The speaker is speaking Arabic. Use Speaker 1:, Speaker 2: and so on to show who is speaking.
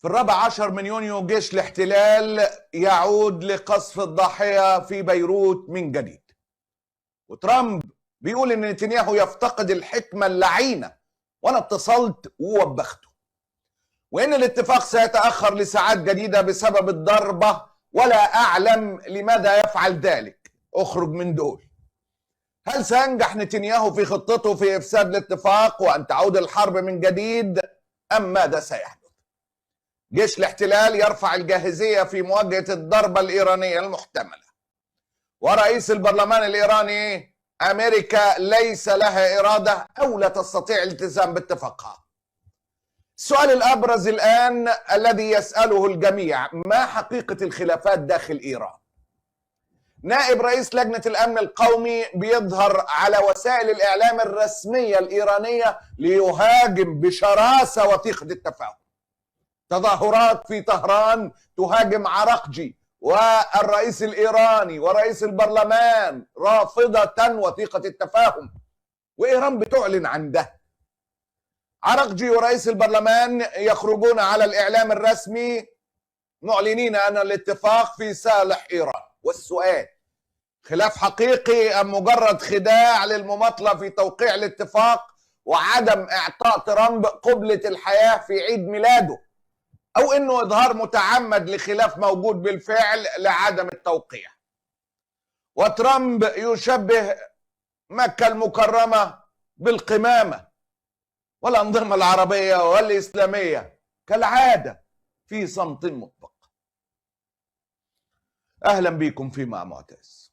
Speaker 1: في 14 من يونيو جيش الاحتلال يعود لقصف الضاحية في بيروت من جديد، وترامب بيقول ان نتنياهو يفتقد الحكمة اللعينة، وانا اتصلت ووبخته، وان الاتفاق سيتأخر لساعات جديدة بسبب الضربة، ولا اعلم لماذا يفعل ذلك. اخرج من دول. هل سينجح نتنياهو في خطته في افساد الاتفاق وان تعود الحرب من جديد، ام ماذا سيحدث؟ جيش الاحتلال يرفع الجاهزية في مواجهة الضربة الإيرانية المحتملة، ورئيس البرلمان الإيراني أمريكا ليس لها إرادة أو لا تستطيع الالتزام باتفاقها. السؤال الأبرز الآن الذي يسأله الجميع: ما حقيقة الخلافات داخل إيران؟ نائب رئيس لجنة الأمن القومي بيظهر على وسائل الإعلام الرسمية الإيرانية ليهاجم بشراسة وثيقة التفاهم. تظاهرات في طهران تهاجم عراقجي والرئيس الإيراني ورئيس البرلمان رافضة وثيقة التفاهم، وإيران بتعلن عن ده. عراقجي ورئيس البرلمان يخرجون على الإعلام الرسمي معلنين أن الاتفاق في صالح إيران. والسؤال: خلاف حقيقي أم مجرد خداع للمماطلة في توقيع الاتفاق وعدم إعطاء ترامب قبلة الحياة في عيد ميلاده، أو إنه إظهار متعمد لخلاف موجود بالفعل لعدم التوقيع؟ وترامب يشبه مكة المكرمة بالقمامة، والأنظمة العربية والإسلامية كالعادة في صمت مطبق. أهلا بكم في مع معتز.